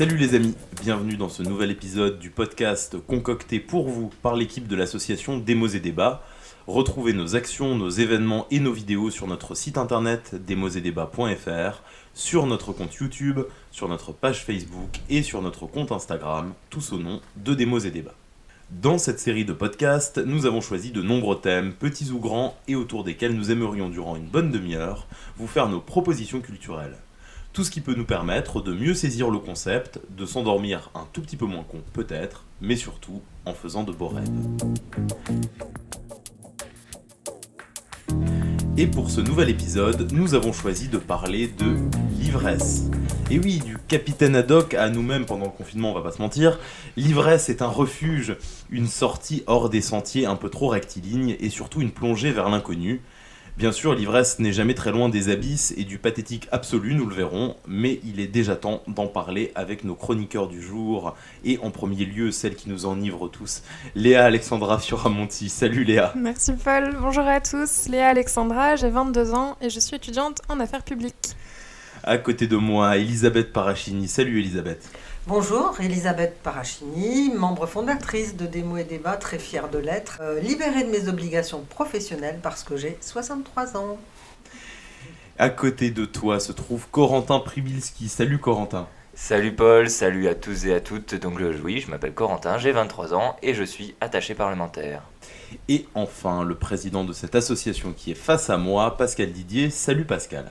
Salut les amis, bienvenue dans ce nouvel épisode du podcast concocté pour vous par l'équipe de l'association Démos et Débats. Retrouvez nos actions, nos événements et nos vidéos sur notre site internet demosetdebats.fr, sur notre compte YouTube, sur notre page Facebook et sur notre compte Instagram, tous au nom de Démos et Débats. Dans cette série de podcasts, nous avons choisi de nombreux thèmes, petits ou grands, et autour desquels nous aimerions durant une bonne demi-heure vous faire nos propositions culturelles. Tout ce qui peut nous permettre de mieux saisir le concept, de s'endormir un tout petit peu moins con peut-être, mais surtout en faisant de beaux rêves. Et pour ce nouvel épisode, nous avons choisi de parler de l'ivresse. Et oui, du capitaine Haddock à nous-mêmes pendant le confinement, on va pas se mentir, l'ivresse est un refuge, une sortie hors des sentiers un peu trop rectilignes et surtout une plongée vers l'inconnu. Bien sûr, l'ivresse n'est jamais très loin des abysses et du pathétique absolu, nous le verrons, mais il est déjà temps d'en parler avec nos chroniqueurs du jour, et en premier lieu, celle qui nous enivre tous, Léa Alexandra Fioramonti. Salut Léa. Merci Paul, bonjour à tous, Léa Alexandra, j'ai 22 ans et je suis étudiante en affaires publiques. À côté de moi, Elisabeth Parachini. Salut Elisabeth. Bonjour, Elisabeth Parachini, membre fondatrice de Démos et Débats, très fière de l'être, libérée de mes obligations professionnelles parce que j'ai 63 ans. À côté de toi se trouve Corentin Pribilski. Salut Corentin. Salut Paul, salut à tous et à toutes. Donc oui, je m'appelle Corentin, j'ai 23 ans et je suis attaché parlementaire. Et enfin, le président de cette association qui est face à moi, Pascal Didier. Salut Pascal.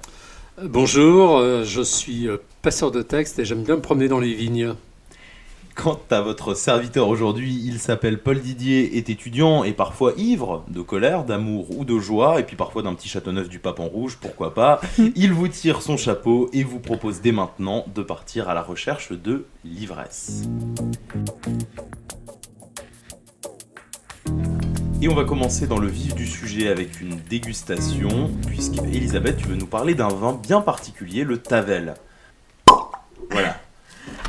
Bonjour, je suis passeur de texte et j'aime bien me promener dans les vignes. Quant à votre serviteur aujourd'hui, il s'appelle Paul Didier, est étudiant et parfois ivre de colère, d'amour ou de joie, et puis parfois d'un petit Châteauneuf du Pape en rouge, pourquoi pas. Il vous tire son chapeau et vous propose dès maintenant de partir à la recherche de l'ivresse. Et on va commencer dans le vif du sujet avec une dégustation, puisque Elisabeth, tu veux nous parler d'un vin bien particulier, le Tavel. Voilà.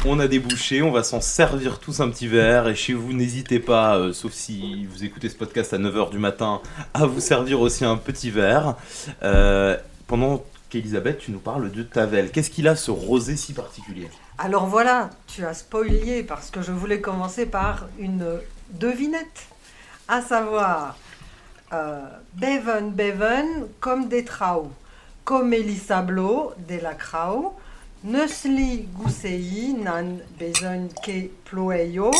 On a des bouchées, on va s'en servir tous un petit verre, et chez vous, n'hésitez pas, sauf si vous écoutez ce podcast à 9h du matin, à vous servir aussi un petit verre. Pendant qu'Elisabeth, tu nous parles de Tavel. Qu'est-ce qu'il a, ce rosé si particulier ? Alors voilà, tu as spoilé parce que je voulais commencer par une devinette. À savoir, beven, comme des trau, comme Elisablo de la crau, neusli gusei nan besoin que ploeio,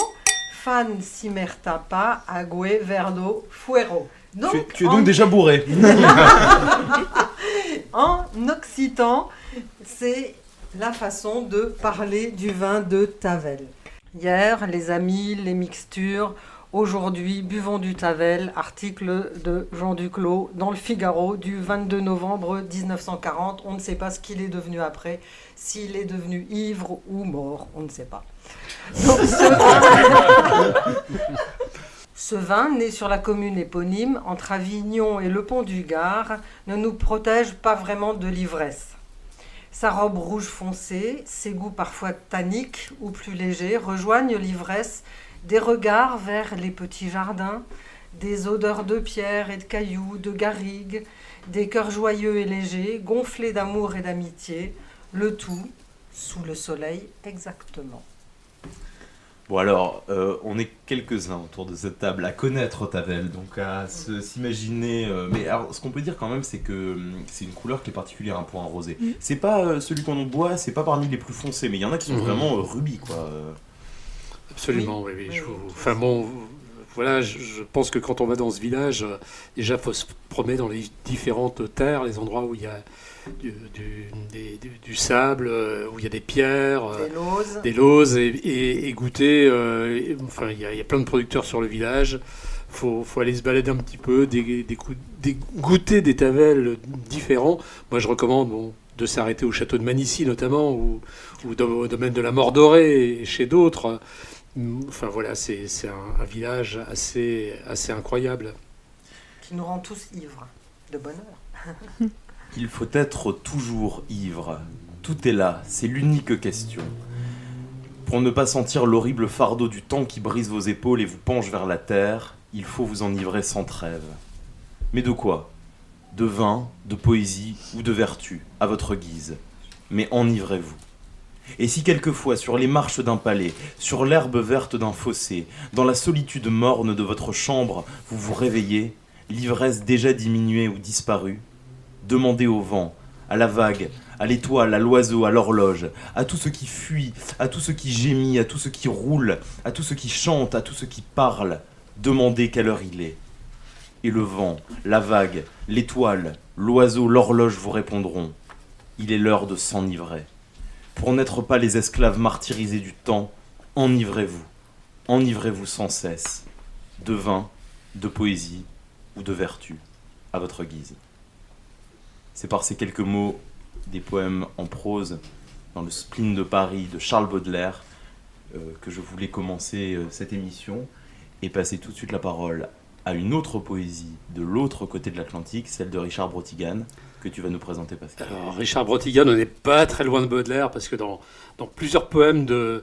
fan simertapa ague verdo fuero. Donc, tu es donc déjà bourré. En occitan, c'est la façon de parler du vin de Tavel. Hier, les amis, les mixtures. Aujourd'hui, buvons du Tavel, article de Jean Duclos dans le Figaro du 22 novembre 1940. On ne sait pas ce qu'il est devenu après, s'il est devenu ivre ou mort, on ne sait pas. Donc, ce vin, né sur la commune éponyme, entre Avignon et le pont du Gard, ne nous protège pas vraiment de l'ivresse. Sa robe rouge foncé, ses goûts parfois tanniques ou plus légers rejoignent l'ivresse des regards vers les petits jardins, des odeurs de pierre et de cailloux, de garrigues, des cœurs joyeux et légers, gonflés d'amour et d'amitié, le tout sous le soleil exactement. Bon alors, on est quelques-uns autour de cette table à connaître Tavel, donc à s'imaginer... mais alors, ce qu'on peut dire quand même, c'est que c'est une couleur qui est particulière pour un rosé. C'est pas celui qu'on boit, c'est pas parmi les plus foncés, mais il y en a qui sont vraiment rubis, quoi. Absolument, oui. Oui. Enfin bon, voilà, je pense que quand on va dans ce village, déjà il faut se promener dans les différentes terres, les endroits où il y a du sable, où il y a des pierres, des lauses et goûter. Enfin, il y a plein de producteurs sur le village. Faut aller se balader un petit peu, goûter des tavels différents. Moi, je recommande de s'arrêter au château de Manicy notamment, ou au domaine de la Mordorée et chez d'autres. Enfin voilà, c'est un village assez incroyable. Qui nous rend tous ivres, de bonheur. Il faut être toujours ivre. Tout est là, c'est l'unique question. Pour ne pas sentir l'horrible fardeau du temps qui brise vos épaules et vous penche vers la terre, il faut vous enivrer sans trêve. Mais de quoi ? De vin, de poésie ou de vertu, à votre guise. Mais enivrez-vous. Et si quelquefois, sur les marches d'un palais, sur l'herbe verte d'un fossé, dans la solitude morne de votre chambre, vous vous réveillez, l'ivresse déjà diminuée ou disparue, demandez au vent, à la vague, à l'étoile, à l'oiseau, à l'horloge, à tout ce qui fuit, à tout ce qui gémit, à tout ce qui roule, à tout ce qui chante, à tout ce qui parle, demandez quelle heure il est. Et le vent, la vague, l'étoile, l'oiseau, l'horloge vous répondront. Il est l'heure de s'enivrer. Pour n'être pas les esclaves martyrisés du temps, enivrez-vous sans cesse, de vin, de poésie ou de vertu, à votre guise. C'est par ces quelques mots des poèmes en prose dans le spleen de Paris de Charles Baudelaire que je voulais commencer cette émission et passer tout de suite la parole à une autre poésie de l'autre côté de l'Atlantique, celle de Richard Brotigan, que tu vas nous présenter, Pascal. Alors, Richard Brotigan, on n'est pas très loin de Baudelaire, parce que dans plusieurs poèmes de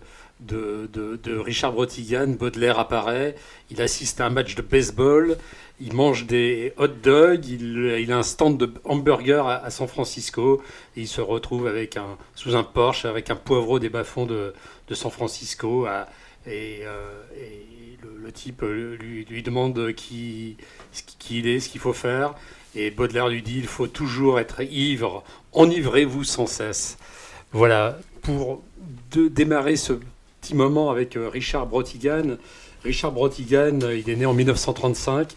Richard Brotigan, Baudelaire apparaît, il assiste à un match de baseball, il mange des hot dogs, il a un stand de hamburger à San Francisco, et il se retrouve sous un Porsche avec un poivreau des bas-fonds de San Francisco, et le type lui demande qui il est, ce qu'il faut faire, et Baudelaire lui dit « Il faut toujours être ivre, enivrez-vous sans cesse ». Voilà, pour démarrer ce petit moment avec Richard Brotigan. Richard Brotigan, il est né en 1935.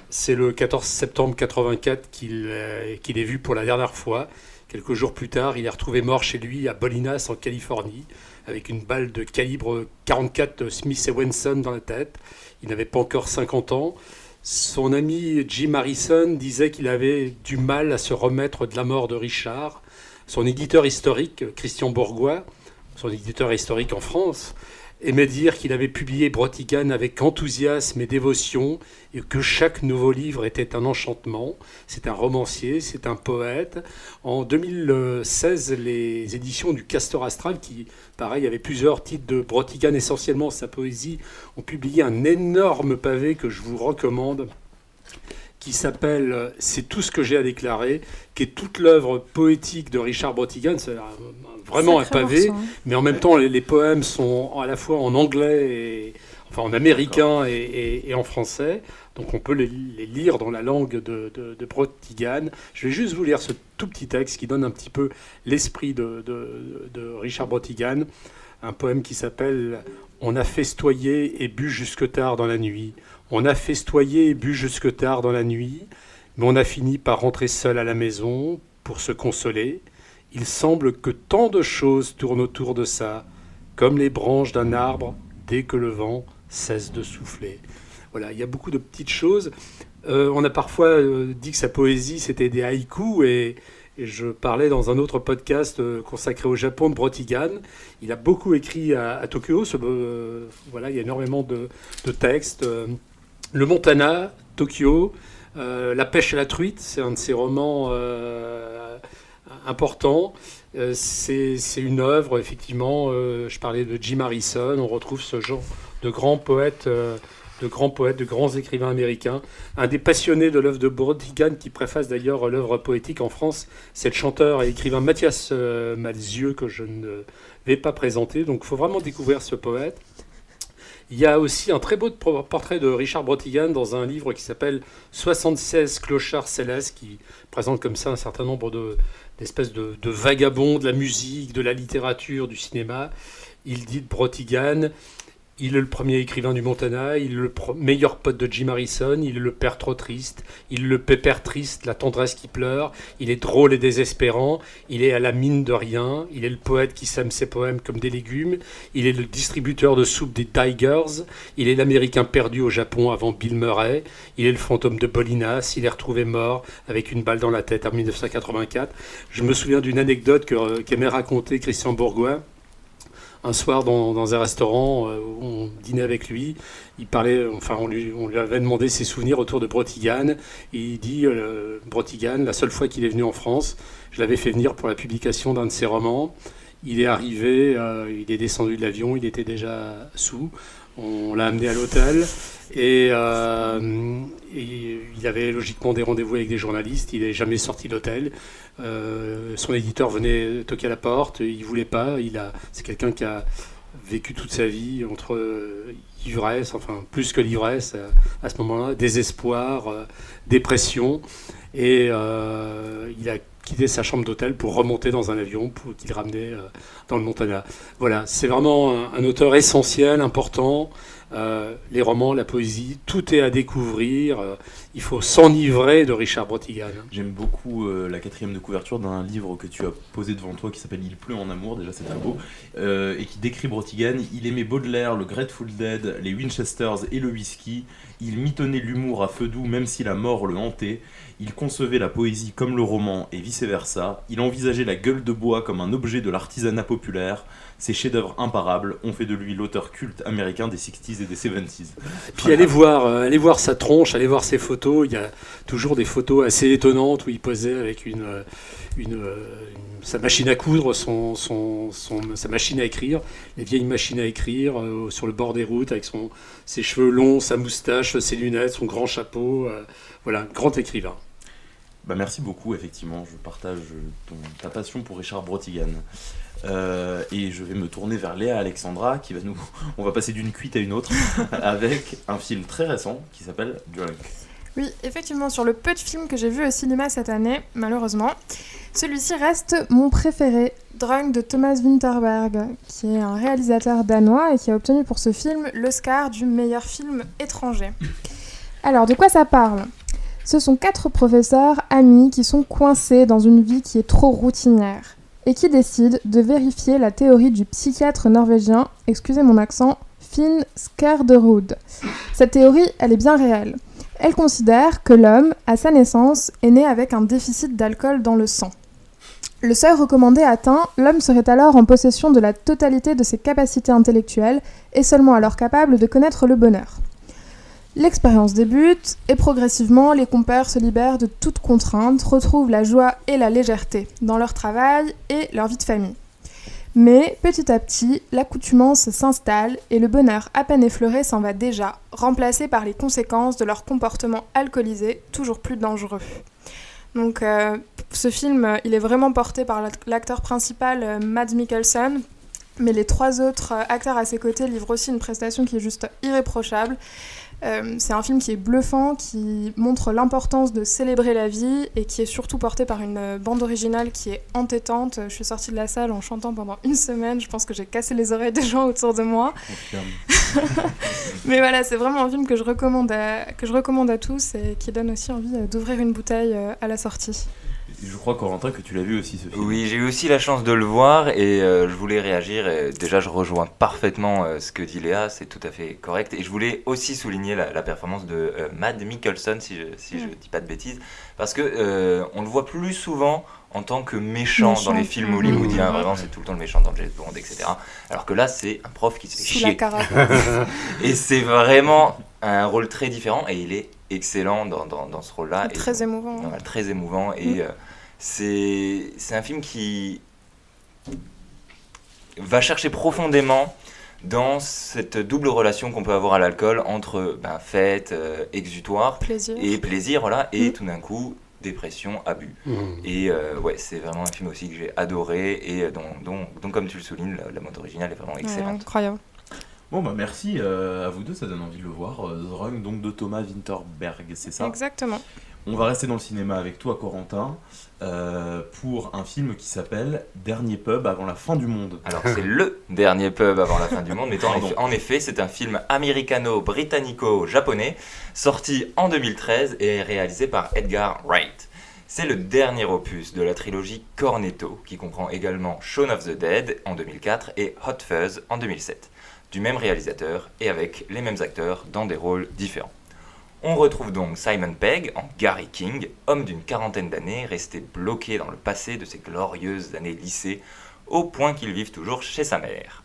C'est le 14 septembre 84 qu'il est vu pour la dernière fois. Quelques jours plus tard, il est retrouvé mort chez lui à Bolinas, en Californie, avec une balle de calibre 44 Smith & Wesson dans la tête. Il n'avait pas encore 50 ans. Son ami Jim Harrison disait qu'il avait du mal à se remettre de la mort de Richard. Son éditeur historique, Christian Bourgois, son éditeur historique en France, aimait dire qu'il avait publié Brotigan avec enthousiasme et dévotion et que chaque nouveau livre était un enchantement. C'est un romancier, c'est un poète. En 2016, les éditions du Castor Astral, qui, pareil, avaient plusieurs titres de Brotigan, essentiellement sa poésie, ont publié un énorme pavé que je vous recommande, qui s'appelle « C'est tout ce que j'ai à déclarer », qui est toute l'œuvre poétique de Richard Brotigan. C'est vraiment un pavé, mais en même temps, les poèmes sont à la fois en anglais, en américain et en français. Donc on peut les lire dans la langue de Brotigan. Je vais juste vous lire ce tout petit texte qui donne un petit peu l'esprit de Richard Brotigan. Un poème qui s'appelle « On a festoyé et bu jusque tard dans la nuit ». On a festoyé et bu jusque tard dans la nuit, mais on a fini par rentrer seul à la maison pour se consoler. Il semble que tant de choses tournent autour de ça, comme les branches d'un arbre dès que le vent cesse de souffler. Voilà, il y a beaucoup de petites choses. On a parfois dit que sa poésie, c'était des haïkus, et je parlais dans un autre podcast consacré au Japon de Brotigan. Il a beaucoup écrit à Tokyo. Voilà, il y a énormément de textes. Le Montana, Tokyo, La pêche à la truite, c'est un de ses romans importants. C'est une œuvre, effectivement, je parlais de Jim Harrison, on retrouve ce genre de grands poètes, de grands écrivains américains. Un des passionnés de l'œuvre de Brotigan, qui préface d'ailleurs l'œuvre poétique en France, c'est le chanteur et écrivain Mathias Malzieu, que je ne vais pas présenter. Donc il faut vraiment découvrir ce poète. Il y a aussi un très beau portrait de Richard Brotigan dans un livre qui s'appelle 76 clochards célestes, qui présente comme ça un certain nombre d'espèces de vagabonds de la musique, de la littérature, du cinéma. Il dit de Brotigan: il est le premier écrivain du Montana, il est le meilleur pote de Jim Harrison, il est le père trop triste, il est le pépère triste, la tendresse qui pleure, il est drôle et désespérant, il est à la mine de rien, il est le poète qui sème ses poèmes comme des légumes, il est le distributeur de soupe des Tigers, il est l'Américain perdu au Japon avant Bill Murray, il est le fantôme de Bolinas, il est retrouvé mort avec une balle dans la tête en 1984. Je me souviens d'une anecdote qu'aimait raconter Christian Bourgois. Un soir, dans un restaurant où on dînait avec lui, il parlait, on lui avait demandé ses souvenirs autour de Brotigan. Et il dit, Brotigan, la seule fois qu'il est venu en France, je l'avais fait venir pour la publication d'un de ses romans. Il est arrivé, il est descendu de l'avion, il était déjà sous. On l'a amené à l'hôtel et il avait logiquement des rendez-vous avec des journalistes, il n'est jamais sorti de l'hôtel. Son éditeur venait toquer à la porte, il ne voulait pas. C'est quelqu'un qui a vécu toute sa vie entre ivresse, enfin plus que l'ivresse à ce moment-là, désespoir, dépression. Et il a quitté sa chambre d'hôtel pour remonter dans un avion qu'il ramenait dans le Montana. Voilà, c'est vraiment un auteur essentiel, important. Les romans, la poésie, tout est à découvrir. Il faut s'enivrer de Richard Brotigan. J'aime beaucoup la 4e de couverture d'un livre que tu as posé devant toi qui s'appelle Il pleut en amour, déjà c'est très beau, et qui décrit Brotigan. Il aimait Baudelaire, le Grateful Dead, les Winchesters et le whisky. Il mitonnait l'humour à feu doux même si la mort le hantait. Il concevait la poésie comme le roman et vice-versa. Il envisageait la gueule de bois comme un objet de l'artisanat populaire. Ses chefs-d'œuvre imparables ont fait de lui l'auteur culte américain des 60s et des 70s. Puis allez voir sa tronche, allez voir ses photos. Il y a toujours des photos assez étonnantes où il posait avec sa machine à coudre, sa machine à écrire, les vieilles machines à écrire sur le bord des routes avec ses cheveux longs, sa moustache, ses lunettes, son grand chapeau. Voilà, grand écrivain. Merci beaucoup, effectivement. Je partage ta passion pour Richard Brotigan. Et je vais me tourner vers Léa Alexandra on va passer d'une cuite à une autre avec un film très récent qui s'appelle Drunk. Oui, effectivement, sur le peu de films que j'ai vus au cinéma cette année, malheureusement, celui-ci reste mon préféré, Drunk de Thomas Vinterberg, qui est un réalisateur danois et qui a obtenu pour ce film l'Oscar du meilleur film étranger. Alors, de quoi ça parle ? Ce sont 4 professeurs amis qui sont coincés dans une vie qui est trop routinière et qui décident de vérifier la théorie du psychiatre norvégien, excusez mon accent, Finn Skårderud. Cette théorie, elle est bien réelle. Elle considère que l'homme, à sa naissance, est né avec un déficit d'alcool dans le sang. Le seuil recommandé atteint, l'homme serait alors en possession de la totalité de ses capacités intellectuelles et seulement alors capable de connaître le bonheur. L'expérience débute et progressivement, les compères se libèrent de toute contrainte, retrouvent la joie et la légèreté dans leur travail et leur vie de famille. Mais petit à petit, l'accoutumance s'installe et le bonheur à peine effleuré s'en va déjà, remplacé par les conséquences de leur comportement alcoolisé, toujours plus dangereux. Donc ce film, il est vraiment porté par l'acteur principal Mads Mikkelsen, mais les 3 autres acteurs à ses côtés livrent aussi une prestation qui est juste irréprochable. C'est un film qui est bluffant, qui montre l'importance de célébrer la vie et qui est surtout porté par une bande originale qui est entêtante. Je suis sortie de la salle en chantant pendant 1 semaine, je pense que j'ai cassé les oreilles des gens autour de moi. Mais voilà, c'est vraiment un film que je recommande à tous et qui donne aussi envie d'ouvrir une bouteille à la sortie. Je crois, Corentin, que tu l'as vu aussi, ce film. Oui, j'ai eu aussi la chance de le voir et je voulais réagir. Déjà, je rejoins parfaitement ce que dit Léa, c'est tout à fait correct. Et je voulais aussi souligner la performance de Mads Mikkelsen, si je dis pas de bêtises, parce que on le voit plus souvent en tant que méchant dans les films hollywoodiens. Vraiment, c'est tout le temps le méchant dans James Bond, etc. Alors que là, c'est un prof qui se fait chier. Et c'est vraiment un rôle très différent et il est excellent dans ce rôle-là. Très émouvant. Très émouvant. Et c'est un film qui va chercher profondément dans cette double relation qu'on peut avoir à l'alcool entre fête, exutoire et plaisir, voilà, et tout d'un coup dépression, abus. Et c'est vraiment un film aussi que j'ai adoré et dont comme tu le soulignes, la bande originale est vraiment excellente. Incroyable. Bon merci à vous deux, ça donne envie de le voir. Drunk, donc de Thomas Vinterberg, c'est ça ? Exactement. On va rester dans le cinéma avec toi, Corentin, pour un film qui s'appelle Dernier pub avant la fin du monde. Alors c'est le dernier pub avant la fin du monde, mais en effet c'est un film américano-britannico-japonais sorti en 2013 et réalisé par Edgar Wright. C'est le dernier opus de la trilogie Cornetto, qui comprend également Shaun of the Dead en 2004 et Hot Fuzz en 2007, du même réalisateur et avec les mêmes acteurs dans des rôles différents. On retrouve donc Simon Pegg en Gary King, homme d'une 40aine d'années, resté bloqué dans le passé de ses glorieuses années lycée, au point qu'il vive toujours chez sa mère.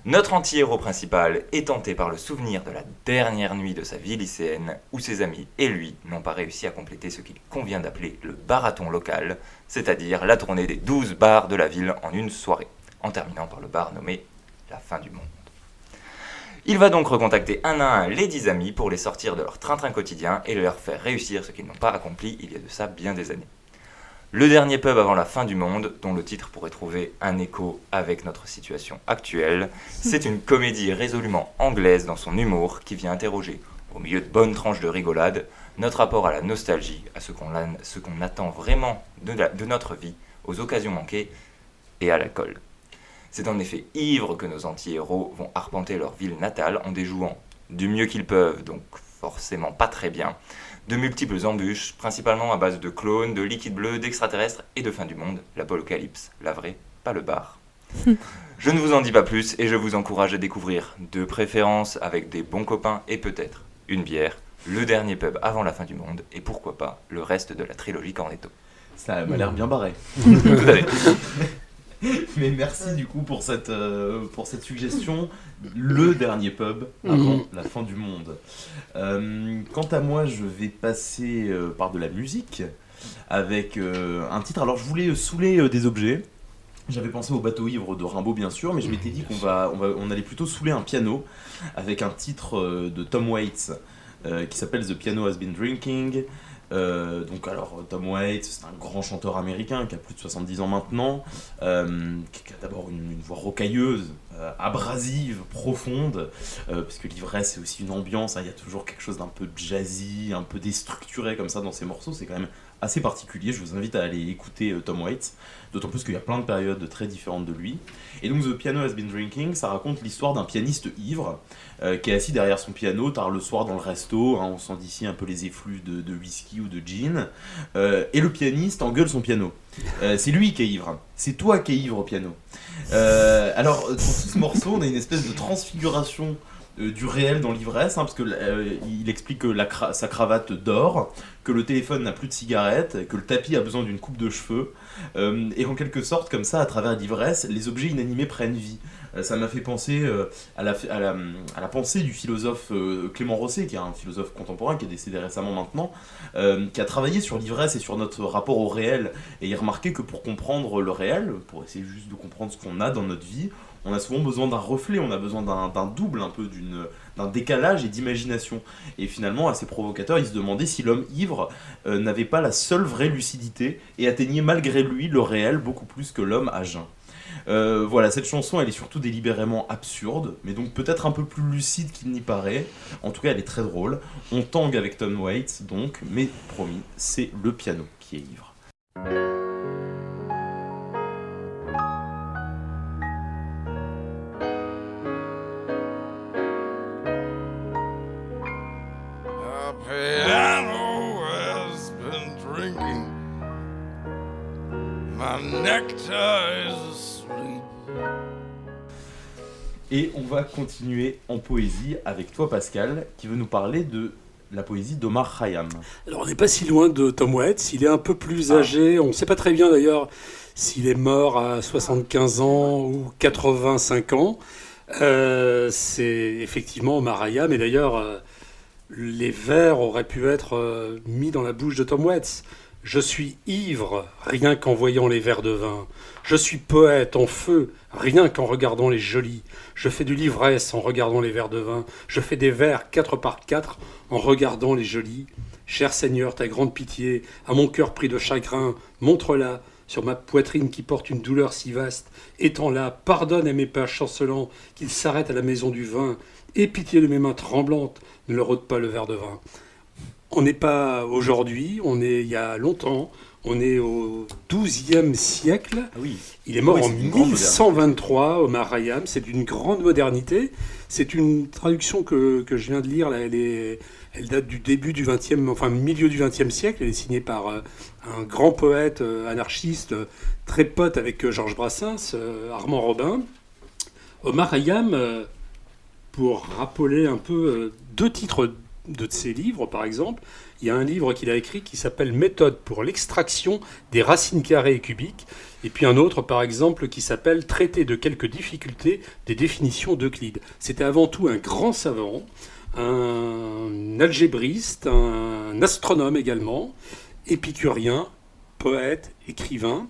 Notre anti-héros principal est tenté par le souvenir de la dernière nuit de sa vie lycéenne, où ses amis et lui n'ont pas réussi à compléter ce qu'il convient d'appeler le barathon local, c'est-à-dire la tournée des 12 bars de la ville en une soirée, en terminant par le bar nommé La Fin du Monde. Il va donc recontacter un à un les 10 amis pour les sortir de leur train-train quotidien et leur faire réussir ce qu'ils n'ont pas accompli il y a de ça bien des années. Le dernier pub avant la fin du monde, dont le titre pourrait trouver un écho avec notre situation actuelle, c'est une comédie résolument anglaise dans son humour qui vient interroger, au milieu de bonnes tranches de rigolade, notre rapport à la nostalgie, à ce qu'on attend vraiment de notre vie, aux occasions manquées et à l'alcool. C'est en effet ivre que nos anti-héros vont arpenter leur ville natale en déjouant du mieux qu'ils peuvent, donc forcément pas très bien, de multiples embûches, principalement à base de clones, de liquide bleu, d'extraterrestres et de fin du monde, l'apocalypse, la vraie, pas le bar. Je ne vous en dis pas plus et je vous encourage à découvrir, de préférence avec des bons copains et peut-être une bière, le dernier pub avant la fin du monde et pourquoi pas le reste de la trilogie Cornetto. Ça m'a l'air bien barré. Tout à fait. Mais merci du coup pour cette suggestion, le dernier pub avant la fin du monde. Quant à moi, je vais passer par de la musique avec un titre. Alors je voulais saouler des objets. J'avais pensé au bateau ivre de Rimbaud bien sûr, mais je m'étais dit qu'on allait plutôt saouler un piano avec un titre de Tom Waits qui s'appelle The Piano Has Been Drinking. Donc alors Tom Waits, c'est un grand chanteur américain qui a plus de 70 ans maintenant, qui a d'abord une voix rocailleuse, abrasive, profonde, parce que l'ivresse c'est aussi une ambiance, hein, il y a toujours quelque chose d'un peu jazzy, un peu déstructuré comme ça dans ses morceaux, c'est quand même assez particulier. Je vous invite à aller écouter Tom Waits, d'autant plus qu'il y a plein de périodes très différentes de lui. Et donc The Piano Has Been Drinking, ça raconte l'histoire d'un pianiste ivre qui est assis derrière son piano tard le soir dans le resto, hein, on sent d'ici un peu les effluves de whisky ou de gin, et le pianiste engueule son piano. C'est lui qui est ivre, c'est toi qui es ivre au piano. Alors dans tout ce morceau, on a une espèce de transfiguration du réel dans l'ivresse, hein, parce que il explique que sa cravate dort, que le téléphone n'a plus de cigarette, que le tapis a besoin d'une coupe de cheveux, et en quelque sorte, comme ça, à travers l'ivresse, les objets inanimés prennent vie. Ça m'a fait penser à la pensée du philosophe Clément Rosset, qui est un philosophe contemporain, qui est décédé récemment maintenant, qui a travaillé sur l'ivresse et sur notre rapport au réel, et il remarquait que pour comprendre le réel, pour essayer juste de comprendre ce qu'on a dans notre vie, on a souvent besoin d'un reflet, on a besoin d'un double, un peu d'un décalage et d'imagination. Et finalement, assez provocateur, il se demandait si l'homme ivre n'avait pas la seule vraie lucidité et atteignait malgré lui le réel beaucoup plus que l'homme à jeun. Voilà, cette chanson, elle est surtout délibérément absurde, mais donc peut-être un peu plus lucide qu'il n'y paraît. En tout cas, elle est très drôle. On tangue avec Tom Waits, donc, mais promis, c'est le piano qui est ivre. Et on va continuer en poésie avec toi Pascal, qui veut nous parler de la poésie d'Omar Khayyam. Alors on n'est pas si loin de Tom Waits, il est un peu plus âgé, on ne sait pas très bien d'ailleurs s'il est mort à 75 ans ou 85 ans. C'est effectivement Omar Khayyam, et d'ailleurs les vers auraient pu être mis dans la bouche de Tom Waits. Je suis ivre, rien qu'en voyant les verres de vin. Je suis poète en feu, rien qu'en regardant les jolis. Je fais de l'ivresse en regardant les verres de vin. Je fais des vers 4 par 4 en regardant les jolis. Cher Seigneur, ta grande pitié, à mon cœur pris de chagrin, montre-la sur ma poitrine qui porte une douleur si vaste. Étends-la, pardonne à mes pas chancelants qu'ils s'arrêtent à la maison du vin. Aie pitié de mes mains tremblantes, ne leur ôte pas le verre de vin. On n'est pas aujourd'hui, on est il y a longtemps, on est au XIIe siècle. Ah oui. Il est mort en 1123, Omar Khayyam, c'est d'une grande modernité. C'est une traduction que je viens de lire, là, elle date du début du XXe, enfin milieu du XXe siècle. Elle est signée par un grand poète anarchiste, très pote avec Georges Brassens, Armand Robin. Omar Khayyam, pour rappeler un peu deux titres de ses livres, par exemple, il y a un livre qu'il a écrit qui s'appelle « Méthode pour l'extraction des racines carrées et cubiques », et puis un autre, par exemple, qui s'appelle « Traité de quelques difficultés des définitions d'Euclide ». C'était avant tout un grand savant, un algébriste, un astronome également, épicurien, poète, écrivain.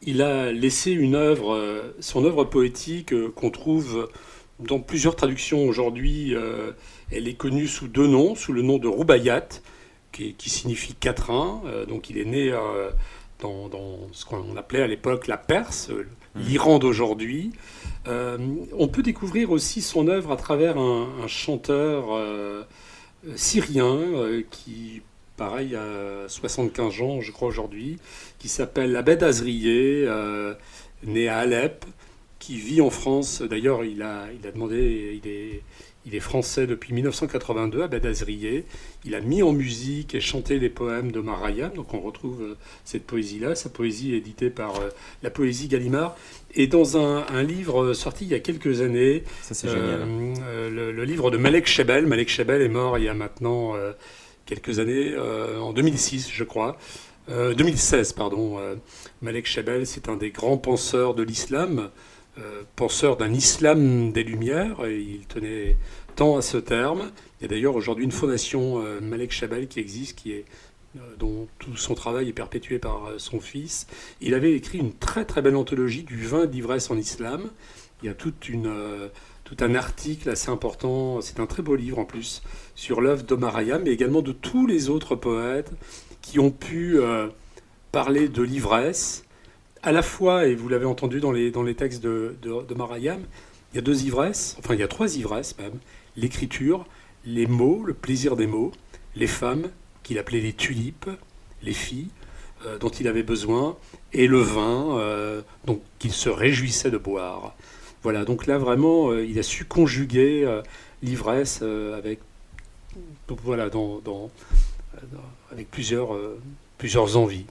Il a laissé son œuvre poétique qu'on trouve dans plusieurs traductions aujourd'hui, elle est connue sous 2 noms, sous le nom de Rubaiyat, qui signifie quatrain. Donc il est né dans ce qu'on appelait à l'époque la Perse, l'Iran d'aujourd'hui. On peut découvrir aussi son œuvre à travers un chanteur syrien qui, pareil, a 75 ans, je crois, aujourd'hui, qui s'appelle Abed Azrié, né à Alep, qui vit en France. D'ailleurs, il a demandé, il est français depuis 1982, Abed Azrié. Il a mis en musique et chanté les poèmes d'Omar Khayyam. Donc on retrouve cette poésie-là. Sa poésie est éditée par la Poésie Gallimard. Et dans un livre sorti il y a quelques années, ça, c'est génial. Le livre de Malek Chebel. Malek Chebel est mort il y a maintenant quelques années, en 2006, je crois. 2016, pardon. Malek Chebel, c'est un des grands penseurs de l'islam, penseur d'un islam des Lumières, et il tenait tant à ce terme. Il y a d'ailleurs aujourd'hui une fondation Malek Chebel qui existe, dont tout son travail est perpétué par son fils. Il avait écrit une très très belle anthologie du vin et de l'ivresse en islam. Il y a tout un article assez important, c'est un très beau livre en plus, sur l'œuvre d'Omar Khayyam, mais également de tous les autres poètes qui ont pu parler de l'ivresse, à la fois, et vous l'avez entendu dans les textes d'Omar Khayyam, il y a 2 ivresses, enfin il y a 3 ivresses même, l'écriture, les mots, le plaisir des mots, les femmes, qu'il appelait les tulipes, les filles dont il avait besoin, et le vin donc qu'il se réjouissait de boire. Voilà, donc là vraiment, il a su conjuguer l'ivresse avec plusieurs envies.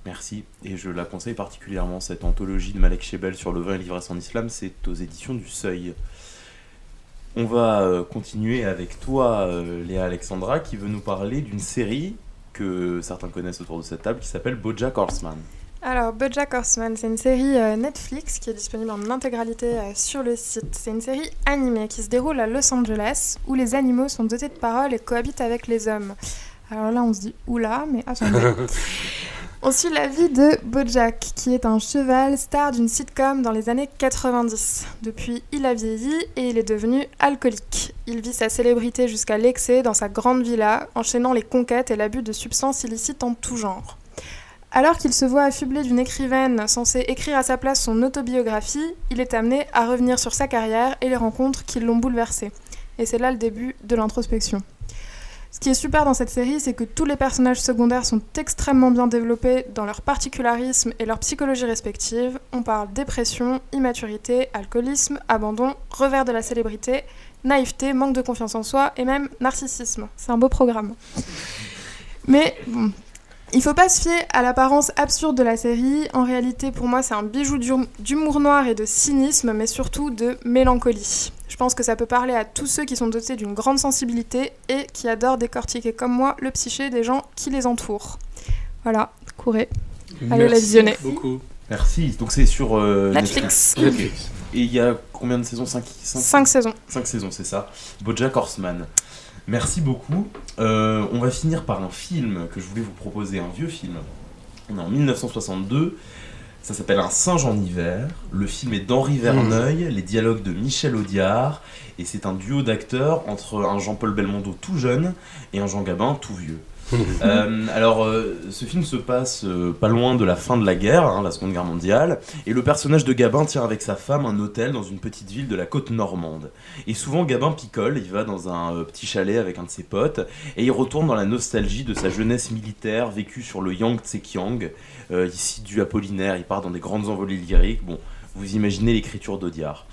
Merci, et je la conseille particulièrement, cette anthologie de Malek Chebel sur le vin et l'ivresse en islam, c'est aux éditions du Seuil. On va continuer avec toi, Léa Alexandra, qui veut nous parler d'une série que certains connaissent autour de cette table, qui s'appelle BoJack Horseman. Alors, BoJack Horseman, c'est une série Netflix qui est disponible en intégralité sur le site. C'est une série animée qui se déroule à Los Angeles, où les animaux sont dotés de paroles et cohabitent avec les hommes. Alors là, on se dit « oula », mais attendez. On suit la vie de BoJack, qui est un cheval star d'une sitcom dans les années 90. Depuis, il a vieilli et il est devenu alcoolique. Il vit sa célébrité jusqu'à l'excès dans sa grande villa, enchaînant les conquêtes et l'abus de substances illicites en tout genre. Alors qu'il se voit affublé d'une écrivaine censée écrire à sa place son autobiographie, il est amené à revenir sur sa carrière et les rencontres qui l'ont bouleversé. Et c'est là le début de l'introspection. Ce qui est super dans cette série, c'est que tous les personnages secondaires sont extrêmement bien développés dans leur particularisme et leur psychologie respective. On parle dépression, immaturité, alcoolisme, abandon, revers de la célébrité, naïveté, manque de confiance en soi et même narcissisme. C'est un beau programme. Mais bon, il ne faut pas se fier à l'apparence absurde de la série. En réalité, pour moi, c'est un bijou d'humour noir et de cynisme, mais surtout de mélancolie. Je pense que ça peut parler à tous ceux qui sont dotés d'une grande sensibilité et qui adorent décortiquer comme moi le psyché des gens qui les entourent. Voilà, courez, allez la visionner. Merci beaucoup. Merci, donc c'est sur Netflix. Et il y a combien de saisons? 5 saisons. 5 saisons, c'est ça. BoJack Horseman. Merci beaucoup. On va finir par un film que je voulais vous proposer, un vieux film. On est en 1962. Ça s'appelle Un singe en hiver. Le film est d'Henri Verneuil, les dialogues de Michel Audiard, et c'est un duo d'acteurs entre un Jean-Paul Belmondo tout jeune et un Jean Gabin tout vieux. Ce film se passe pas loin de la fin de la guerre, la Seconde Guerre mondiale, et le personnage de Gabin tient avec sa femme un hôtel dans une petite ville de la côte normande. Et souvent Gabin picole, il va dans un petit chalet avec un de ses potes, et il retourne dans la nostalgie de sa jeunesse militaire vécue sur le Yangtze-Kiang, ici du Apollinaire, il part dans des grandes envolées lyriques, bon, vous imaginez l'écriture d'Audiard.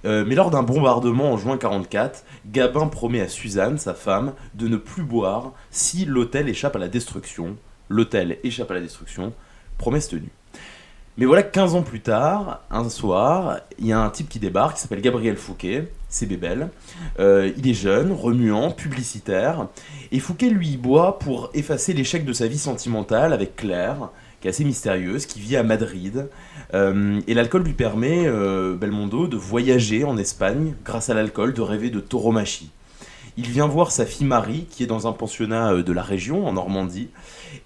Mais lors d'un bombardement en juin 1944, Gabin promet à Suzanne, sa femme, de ne plus boire si l'hôtel échappe à la destruction. L'hôtel échappe à la destruction, promesse tenue. Mais voilà, 15 ans plus tard, un soir, il y a un type qui débarque, qui s'appelle Gabriel Fouquet, c'est Bébel. Il est jeune, remuant, publicitaire, et Fouquet lui boit pour effacer l'échec de sa vie sentimentale avec Claire, qui est assez mystérieuse, qui vit à Madrid. Et l'alcool lui permet, Belmondo, de voyager en Espagne grâce à l'alcool, de rêver de tauromachie. Il vient voir sa fille Marie, qui est dans un pensionnat de la région, en Normandie,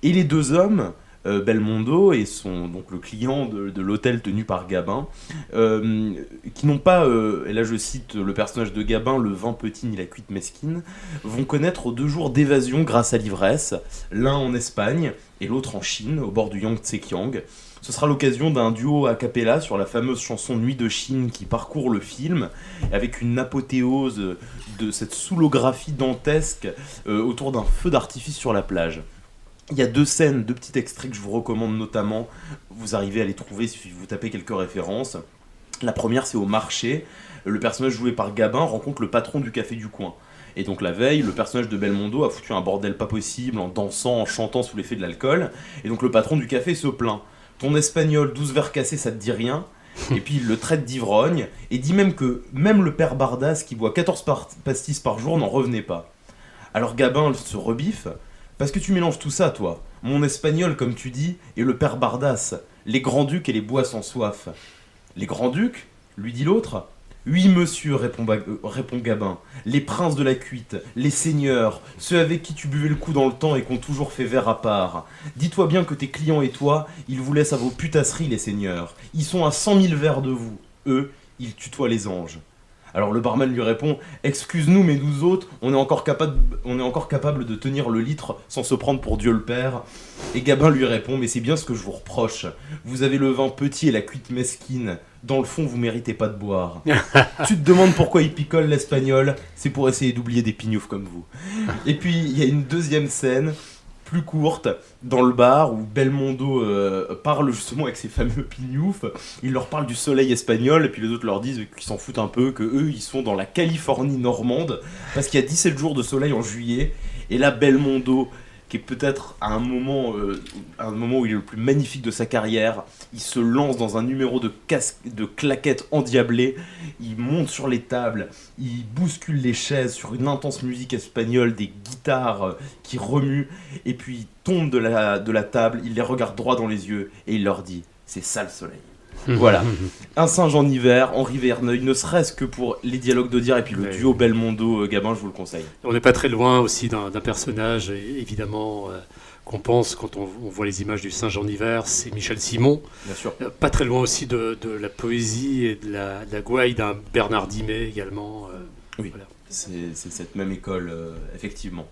et les deux hommes Belmondo et donc le client de l'hôtel tenu par Gabin, qui n'ont pas, et là je cite le personnage de Gabin, le vin petit ni la cuite mesquine, vont connaître 2 jours d'évasion grâce à l'ivresse, l'un en Espagne et l'autre en Chine, au bord du Yangtze-Kiang. Ce sera l'occasion d'un duo a cappella sur la fameuse chanson Nuit de Chine qui parcourt le film, avec une apothéose de cette soolographie dantesque autour d'un feu d'artifice sur la plage. Il y a 2 scènes, 2 petits extraits que je vous recommande notamment, vous arrivez à les trouver si vous tapez quelques références. La première, c'est au marché, le personnage joué par Gabin rencontre le patron du café du coin. Et donc la veille, le personnage de Belmondo a foutu un bordel pas possible en dansant, en chantant sous l'effet de l'alcool, et donc le patron du café se plaint. Ton espagnol, 12 verres cassés, ça te dit rien ? Et puis il le traite d'ivrogne, et dit même que même le père Bardas qui boit 14 pastis par jour n'en revenait pas. Alors Gabin se rebiffe, parce que tu mélanges tout ça, toi. Mon espagnol, comme tu dis, et le père Bardas, les grands-ducs et les bois sans soif. Les grands-ducs ? Lui dit l'autre. Oui, monsieur, répond Gabin. Les princes de la cuite, les seigneurs, ceux avec qui tu buvais le coup dans le temps et qu'on toujours fait verre à part. Dis-toi bien que tes clients et toi, ils vous laissent à vos putasseries, les seigneurs. Ils sont à 100 000 verres de vous. Eux, ils tutoient les anges. Alors le barman lui répond « Excuse-nous, mais nous autres, on est encore capable de tenir le litre sans se prendre pour Dieu le Père. » Et Gabin lui répond « Mais c'est bien ce que je vous reproche. Vous avez le vin petit et la cuite mesquine. Dans le fond, vous méritez pas de boire. Tu te demandes pourquoi il picole l'espagnol. C'est pour essayer d'oublier des pignoufs comme vous. » Et puis il y a une 2e scène plus courte, dans le bar, où Belmondo parle justement avec ses fameux pignoufs. Il leur parle du soleil espagnol, et puis les autres leur disent qu'ils s'en foutent un peu, que eux ils sont dans la Californie normande, parce qu'il y a 17 jours de soleil en juillet, et là Belmondo, qui est peut-être à un moment où il est le plus magnifique de sa carrière, il se lance dans un numéro de claquettes endiablées, il monte sur les tables, il bouscule les chaises sur une intense musique espagnole, des guitares qui remuent, et puis il tombe de la table, il les regarde droit dans les yeux, et il leur dit « C'est ça le soleil ». Voilà, un singe en hiver, Henri Verneuil, ne serait-ce que pour les dialogues d'Audiard et puis le duo Belmondo-Gabin, je vous le conseille. On n'est pas très loin aussi d'un personnage, évidemment, qu'on pense quand on voit les images du singe en hiver, c'est Michel Simon. Bien sûr. Pas très loin aussi de la poésie et de la gouaille d'un Bernard Dimet également. Oui, voilà. C'est cette même école, effectivement.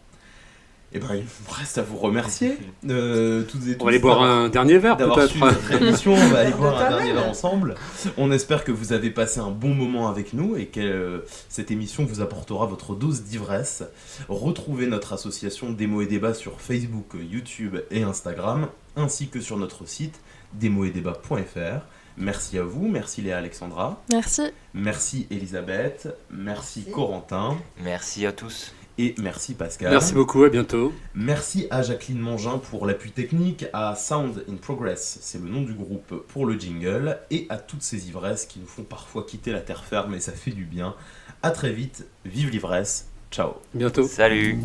Et ben, il me reste à vous remercier, toutes et tous. On va aller boire un dernier verre, d'avoir peut-être. Suivi notre émission, on va aller boire un dernier verre ensemble. On espère que vous avez passé un bon moment avec nous et que cette émission vous apportera votre dose d'ivresse. Retrouvez notre association Démo et Débat sur Facebook, YouTube et Instagram, ainsi que sur notre site demoetdebat.fr. Merci à vous, merci Léa Alexandra. Merci. Merci Elisabeth, merci Corentin. Merci à tous. Et merci Pascal. Merci beaucoup, à bientôt. Merci à Jacqueline Mangin pour l'appui technique, à Sound in Progress, c'est le nom du groupe pour le jingle, et à toutes ces ivresses qui nous font parfois quitter la terre ferme et ça fait du bien. À très vite, vive l'ivresse, ciao. Bientôt. Salut.